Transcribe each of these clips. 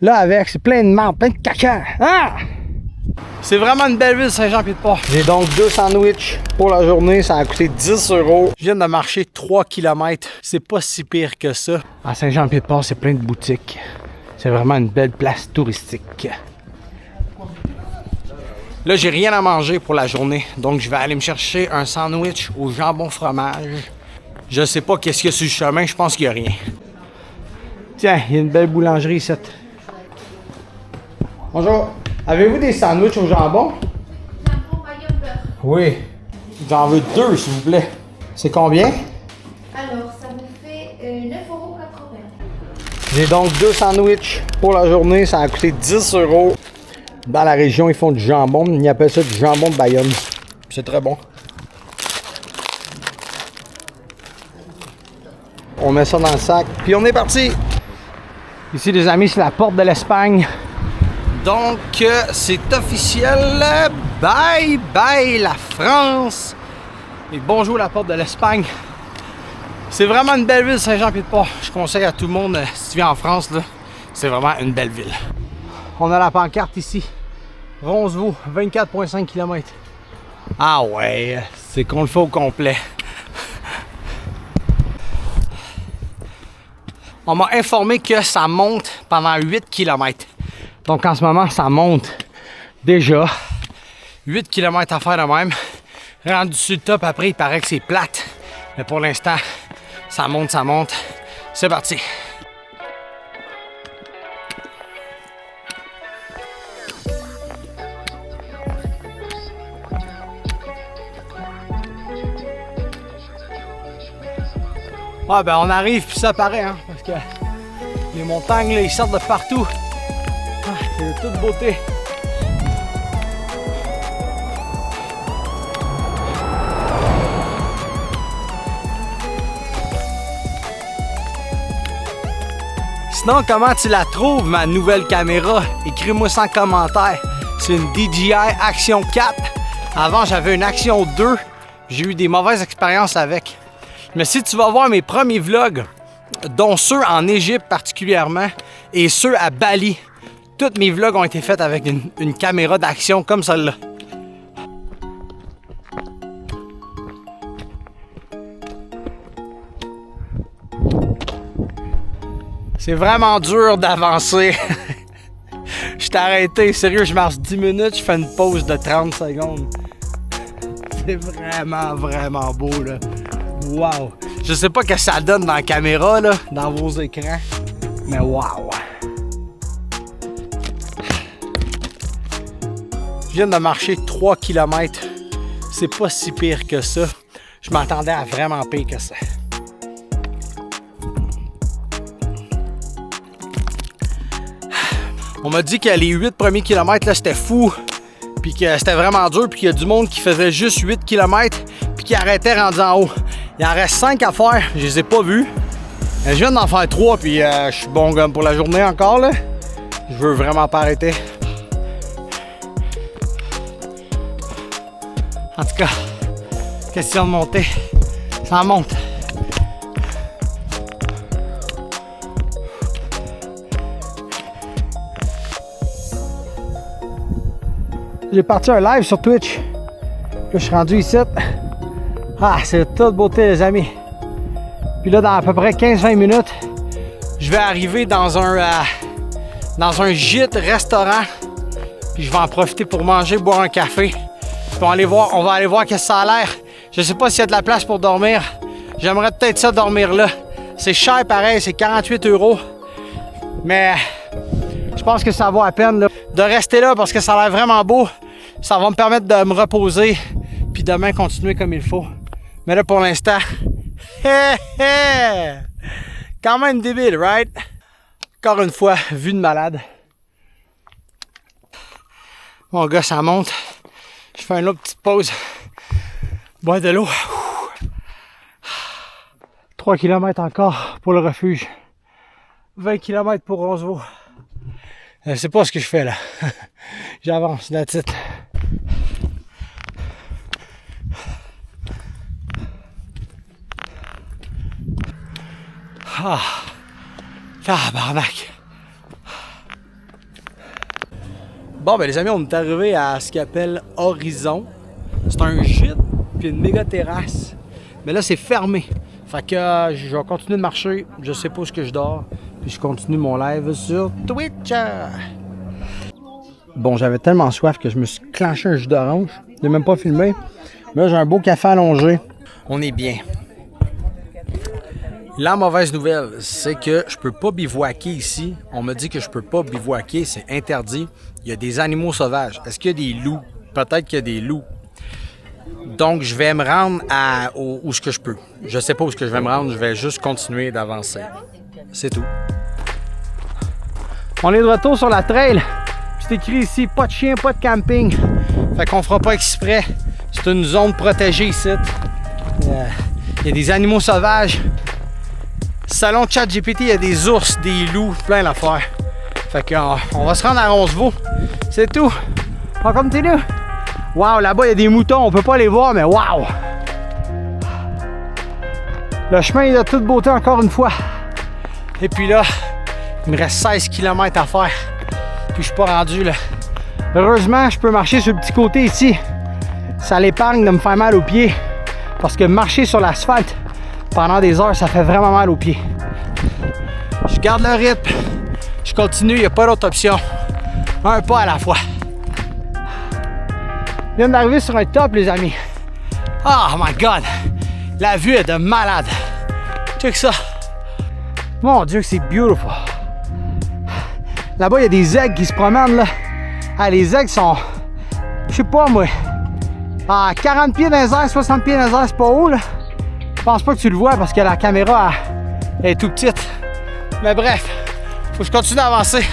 Là, avec, c'est plein de marde, plein de caca. Ah! C'est vraiment une belle ville, Saint-Jean-Pied-de-Port. J'ai donc 2 sandwichs pour la journée. Ça a coûté 10 €. Je viens de marcher 3 km. C'est pas si pire que ça. À Saint-Jean-Pied-de-Port, c'est plein de boutiques. C'est vraiment une belle place touristique. Là, j'ai rien à manger pour la journée. Donc, je vais aller me chercher un sandwich au jambon fromage. Je sais pas qu'est-ce qu'il y a sur le chemin. Je pense qu'il y a rien. Tiens, il y a une belle boulangerie ici. Bonjour. Avez-vous des sandwichs au jambon? Jambon, maillot, beurre. Oui. J'en veux 2, s'il vous plaît. C'est combien? Alors, ça vous fait 9,80 €. J'ai donc 2 sandwichs pour la journée. Ça a coûté 10 €. Dans la région, ils font du jambon. Ils appellent ça du jambon de Bayonne. C'est très bon. On met ça dans le sac. Puis on est parti! Ici, les amis, c'est la porte de l'Espagne. Donc, c'est officiel. Bye bye la France. Et bonjour la porte de l'Espagne. C'est vraiment une belle ville, Saint-Jean-Pied-de-Port. Je conseille à tout le monde, si tu viens en France, là, c'est vraiment une belle ville. On a la pancarte ici. Roncevaux, 24,5 km. Ah ouais, c'est qu'on le fait au complet. On m'a informé que ça monte pendant 8 km. Donc en ce moment, ça monte déjà. 8 km à faire de même. Rendu sur le top, après, il paraît que c'est plate. Mais pour l'instant, ça monte, ça monte. C'est parti. Ouais, ben on arrive puis ça paraît, hein, parce que les montagnes, là, ils sortent de partout. Ah, c'est de toute beauté. Sinon, comment tu la trouves, ma nouvelle caméra? Écris-moi ça en commentaire. C'est une DJI Action 4. Avant, j'avais une Action 2. J'ai eu des mauvaises expériences avec. Mais si tu vas voir mes premiers vlogs, dont ceux en Égypte particulièrement, et ceux à Bali, tous mes vlogs ont été faits avec une caméra d'action comme celle-là. C'est vraiment dur d'avancer. Je t'ai arrêté, sérieux, je marche 10 minutes, je fais une pause de 30 secondes. C'est vraiment, vraiment beau, là. Wow! Je sais pas ce que ça donne dans la caméra, là, dans vos écrans, mais wow! Je viens de marcher 3 km. C'est pas si pire que ça. Je m'attendais à vraiment pire que ça. On m'a dit que les 8 premiers kilomètres, là, c'était fou. Puis que c'était vraiment dur. Puis qu'il y a du monde qui faisait juste 8 km. Puis qui arrêtait rendu en haut. Il en reste 5 à faire. Je les ai pas vus. Je viens d'en faire 3. Puis je suis bon gomme pour la journée encore, là. Je veux vraiment pas arrêter. En tout cas, question de monter. Ça monte. J'ai parti un live sur Twitch. Là, je suis rendu ici. Ah, c'est toute beauté, les amis. Puis là, dans à peu près 15-20 minutes, je vais arriver dans un gîte restaurant. Puis je vais en profiter pour manger, boire un café. Puis on va aller voir qu'est-ce que ça a l'air. Je sais pas s'il y a de la place pour dormir. J'aimerais peut-être ça dormir là. C'est cher pareil, c'est 48 €. Mais je pense que ça vaut la peine là, de rester là parce que ça a l'air vraiment beau. Ça va me permettre de me reposer. Puis demain continuer comme il faut. Mais là pour l'instant, quand même débile, right? Encore une fois, vue de malade. Mon gars, ça monte. Je fais une autre petite pause. Boire de l'eau. 3 km encore pour le refuge. 20 km pour Roncevaux. Je sais pas ce que je fais là. J'avance, that's it. Ah, tabarnak. Bon, ben les amis, on est arrivé à ce qu'ils appellent Horizon. C'est un gîte, puis une méga terrasse. Mais là, c'est fermé. Fait que je vais continuer de marcher. Je sais pas où je dors. Puis je continue mon live sur Twitch. Bon, j'avais tellement soif que je me suis clenché un jus d'orange. Je l'ai même pas filmé. Mais là, j'ai un beau café allongé. On est bien. La mauvaise nouvelle, c'est que je peux pas bivouaquer ici. On me dit que je peux pas bivouaquer, c'est interdit. Il y a des animaux sauvages. Est-ce qu'il y a des loups? Peut-être qu'il y a des loups. Donc, je vais me rendre où ce que je peux. Je sais pas où ce que je vais me rendre, je vais juste continuer d'avancer. C'est tout. On est de retour sur la trail. C'est écrit ici, pas de chien, pas de camping. Fait qu'on fera pas exprès. C'est une zone protégée ici. Il y a des animaux sauvages. Selon ChatGPT, il y a des ours, des loups, plein d'affaires. Fait qu'on va se rendre à Roncevaux. C'est tout. On continue. Wow, là-bas, il y a des moutons. On peut pas les voir, mais wow! Le chemin est de toute beauté encore une fois. Et puis là, il me reste 16 km à faire. Puis je suis pas rendu là. Heureusement, je peux marcher sur le petit côté ici. Ça l'épargne de me faire mal aux pieds. Parce que marcher sur l'asphalte pendant des heures, ça fait vraiment mal aux pieds. Je garde le rythme. Je continue, il n'y a pas d'autre option. Un pas à la fois. Je viens d'arriver sur un top, les amis. Oh my God! La vue est de malade. Check ça. Mon Dieu, que c'est beautiful. Là-bas, il y a des aigles qui se promènent, là. Ah, les aigles sont, je sais pas moi, à 40 pieds dans les airs, 60 pieds dans les airs, c'est pas haut, là. Je pense pas que tu le vois parce que la caméra elle est tout petite. Mais bref, faut que je continue d'avancer.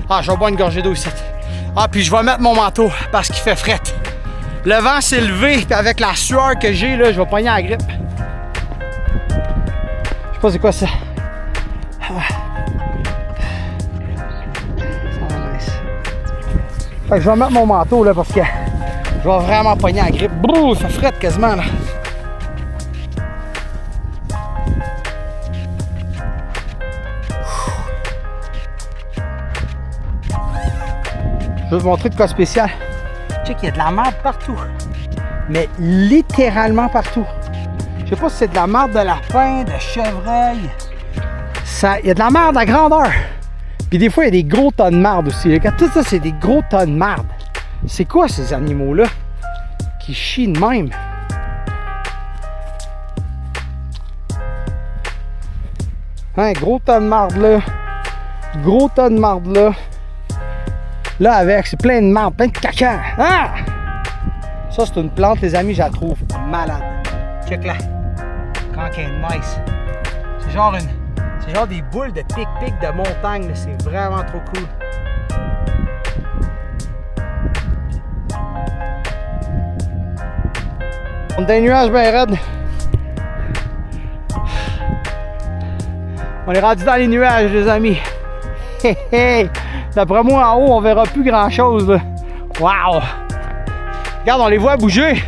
Ah, je vais boire une gorgée d'eau ici. Ah, puis je vais mettre mon manteau parce qu'il fait fret. Le vent s'est levé, puis avec la sueur que j'ai, là, je vais pogner la grippe. Je sais pas c'est quoi ça. Fait que je vais mettre mon manteau là parce que je vais vraiment pogner la grippe. Brrr, ça frette quasiment là. Je vais vous montrer de quoi spécial. Check, il y a de la merde partout. Mais littéralement partout. Je sais pas si c'est de la merde de lapin, de chevreuil. Il y a de la merde à grandeur. Puis des fois, il y a des gros tas de marde aussi. Regarde, tout ça, c'est des gros tas de marde. C'est quoi ces animaux-là qui chient de même? Hein, gros tas de marde là. Gros tas de marde là. Là, avec, c'est plein de marde, plein de caca. Ah! Ça, c'est une plante, les amis, je la trouve malade. Check là. Coquin de nice. C'est genre des boules de pic-pic de montagne. C'est vraiment trop cool. On a des nuages bien raides. On est rendu dans les nuages, les amis. Hé hé! D'après moi, en haut, on verra plus grand-chose. Wow! Regarde, on les voit bouger.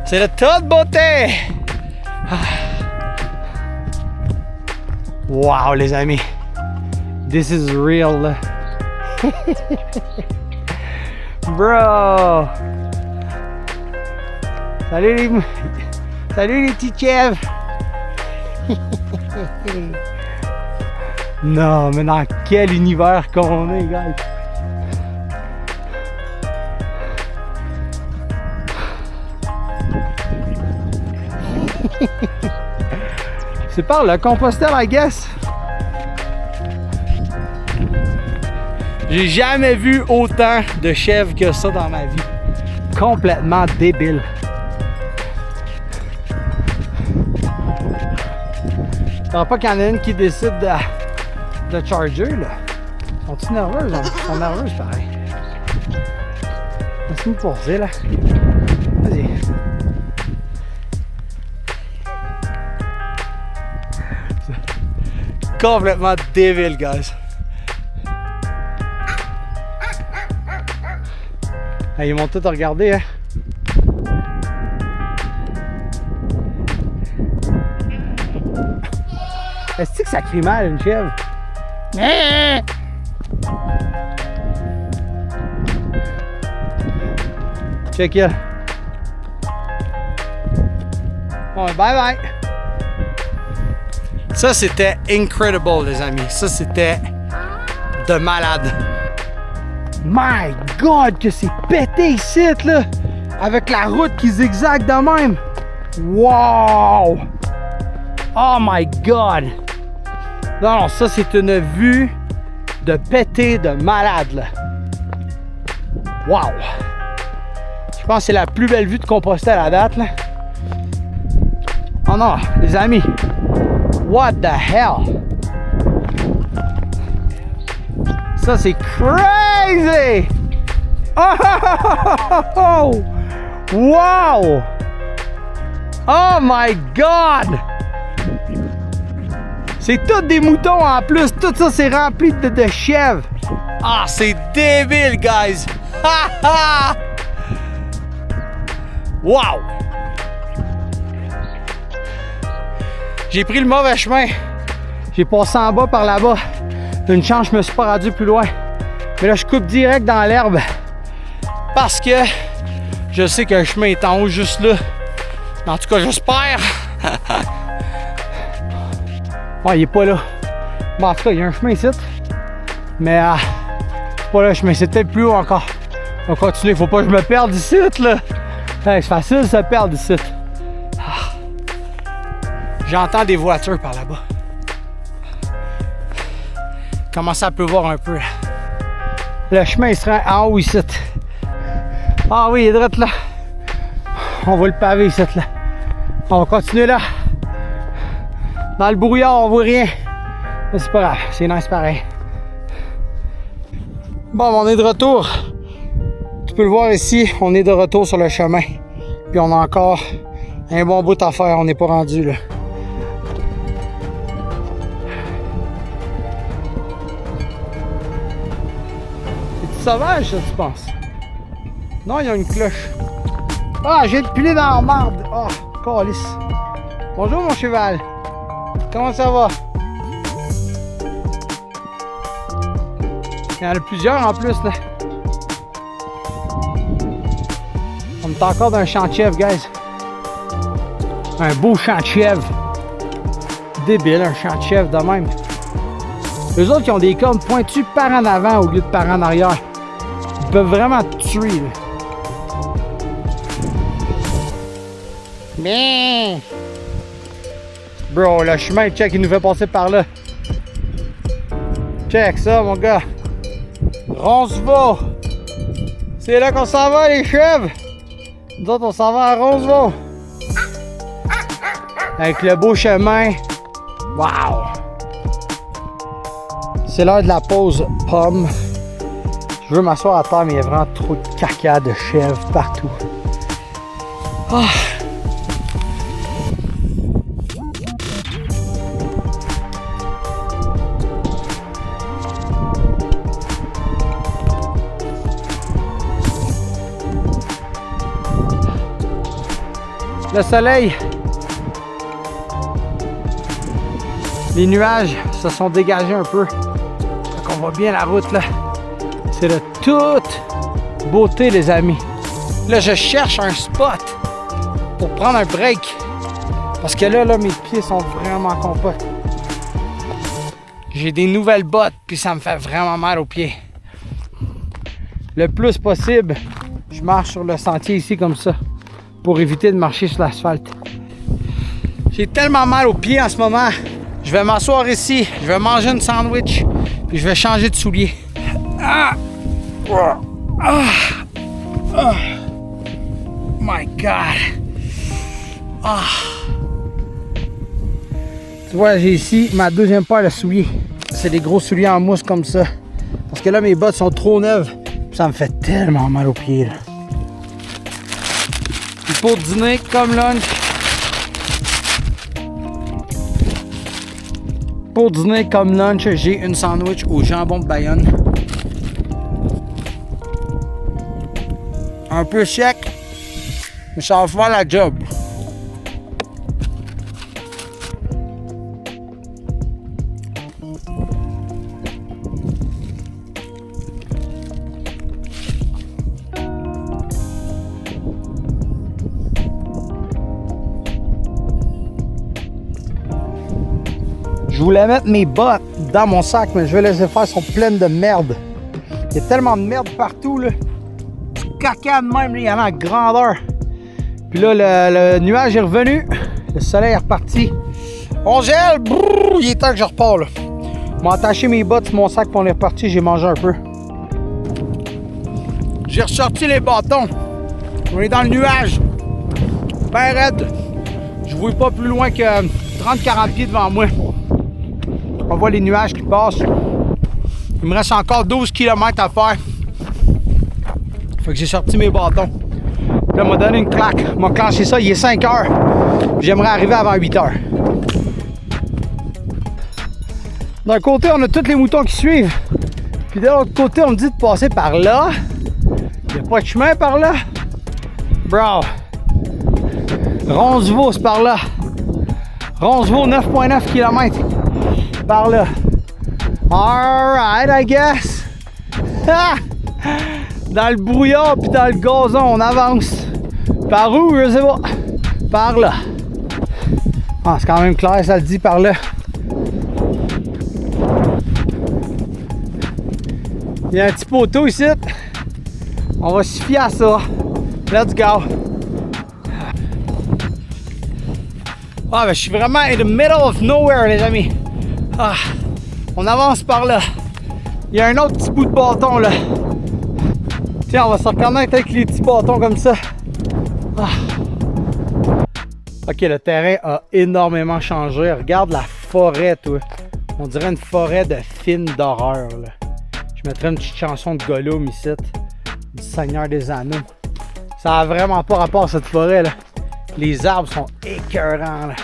C'est de toute beauté! Wow, les amis! This is real! Bro! Salut les petits chèvres! Non, mais dans quel univers qu'on est, gars! C'est par le Compostelle, I guess. J'ai jamais vu autant de chèvres que ça dans ma vie. Complètement débile. Je ne pas qu'il y en a une qui décide de charger, là. Sont-ils nerveuses? Elles sont nerveuses, pareil. Laisse-moi poser, là. Vas-y. Complètement débile, guys. Ils m'ont tous regardé, hein. Est-ce que ça crie mal, une chèvre? Check it. Bon, bye bye. Ça, c'était incredible, les amis. Ça, c'était de malade. My God, que c'est pété ici, là. Avec la route qui zigzague de même. Wow! Oh my God! Non, non, ça, c'est une vue de pété de malade, là. Wow! Je pense que c'est la plus belle vue de Compostelle à date, là. Oh non, les amis. What the hell? Ça, c'est crazy! Oh! Wow! Oh my God! C'est tous des moutons en plus. Tout ça, c'est rempli de chèvres. Ah, c'est débile, guys! Ha ha! Wow! J'ai pris le mauvais chemin. J'ai passé en bas par là-bas. Une chance, je me suis pas rendu plus loin. Mais là, je coupe direct dans l'herbe. Parce que je sais que le chemin est en haut juste là. En tout cas, j'espère. Ouais, il est pas là. Bon, en tout cas, il y a un chemin ici. Mais pas là, le chemin. C'est peut-être plus haut encore. On va continuer. Faut pas que je me perde ici, là. Hey, c'est facile de se perdre ici. J'entends des voitures par là-bas. Commence à pleuvoir un peu. Le chemin il sera en haut ici. Ah oui, il est direct là. On va le paver ici là. On va continuer là. Dans le brouillard, on voit rien. Mais c'est pas grave, c'est nice pareil. Bon, on est de retour. Tu peux le voir ici, on est de retour sur le chemin. Puis on a encore un bon bout à faire, on n'est pas rendu là. Sauvage, ça, tu penses? Non, il y a une cloche. Ah, j'ai le piler dans la marde. Ah, calice. Bonjour, mon cheval. Comment ça va? Il y en a plusieurs en plus, là. On est encore dans un champ de chèvre, guys. Un beau champ de chèvre. Débile, un champ de chèvre de même. Eux autres qui ont des cornes pointues par en avant au lieu de par en arrière. Ils peuvent vraiment te tuer, là. Mais... Bro, le chemin, check, il nous fait passer par là. Check ça, mon gars. Roncevaux. C'est là qu'on s'en va, les chèvres. Nous autres, on s'en va à Roncevaux. Avec le beau chemin. Wow! C'est l'heure de la pause pomme. Je veux m'asseoir à terre, mais il y a vraiment trop de caca de chèvre partout. Ah. Le soleil, les nuages se sont dégagés un peu. Donc on voit bien la route là. C'est de toute beauté, les amis. Là, je cherche un spot pour prendre un break. Parce que là, mes pieds sont vraiment compotes. J'ai des nouvelles bottes, puis ça me fait vraiment mal aux pieds. Le plus possible, je marche sur le sentier ici comme ça, pour éviter de marcher sur l'asphalte. J'ai tellement mal aux pieds en ce moment. Je vais m'asseoir ici, je vais manger une sandwich, puis je vais changer de souliers. Ah! Ah! Oh my God! Ah! Tu vois, j'ai ici ma deuxième paire de souliers. C'est des gros souliers en mousse comme ça. Parce que là, mes bottes sont trop neuves. Puis ça me fait tellement mal aux pieds, là. Puis pour dîner, comme lunch. Pour dîner, comme lunch, j'ai une sandwich au jambon de Bayonne. Un peu sec, mais ça va faire la job. Je voulais mettre mes bottes dans mon sac, mais je vais laisser faire, elles sont pleines de merde. Il y a tellement de merde partout, là. Du caca de même, là, il y en a en grandeur. Puis là, le nuage est revenu. Le soleil est reparti. On gèle! Brrr, il est temps que je repars, là. Je m'ai attaché mes bottes sur mon sac, puis on est reparti. J'ai mangé un peu. J'ai ressorti les bâtons. On est dans le nuage. Ben raide. Je ne vois pas plus loin que 30-40 pieds devant moi. On voit les nuages qui passent. Il me reste encore 12 km à faire. Fait que j'ai sorti mes bâtons. Là, il m'a donné une claque. Il m'a clenché ça. Il est 5 heures. J'aimerais arriver avant 8 heures. D'un côté, on a tous les moutons qui suivent. Puis de l'autre côté, on me dit de passer par là. Il n'y a pas de chemin par là. Bro. Roncevaux, c'est par là. Roncevaux, 9,9 km. Par là. Alright, I guess. Dans le brouillard puis dans le gazon, on avance. Par où, je sais pas. Par là. Ah, c'est quand même clair, ça le dit par là. Il y a un petit poteau ici. On va se fier à ça. Let's go. Ah, ben, je suis vraiment in the middle of nowhere, les amis. Ah, on avance par là. Il y a un autre petit bout de bâton là. Tiens, on va se reconnaître avec les petits bâtons comme ça. Ah. Ok, le terrain a énormément changé. Regarde la forêt, toi. On dirait une forêt de films d'horreur, là. Je mettrais une petite chanson de Gollum ici, du Seigneur des Anneaux. Ça a vraiment pas rapport à cette forêt, là. Les arbres sont écœurants, là.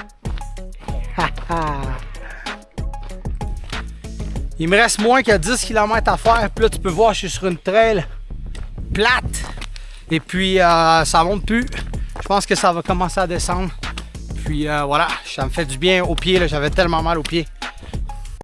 Il me reste moins que 10 km à faire. Puis là, tu peux voir, je suis sur une trail plate. Et puis, ça monte plus. Je pense que ça va commencer à descendre. Puis voilà, ça me fait du bien aux pieds. J'avais tellement mal aux pieds.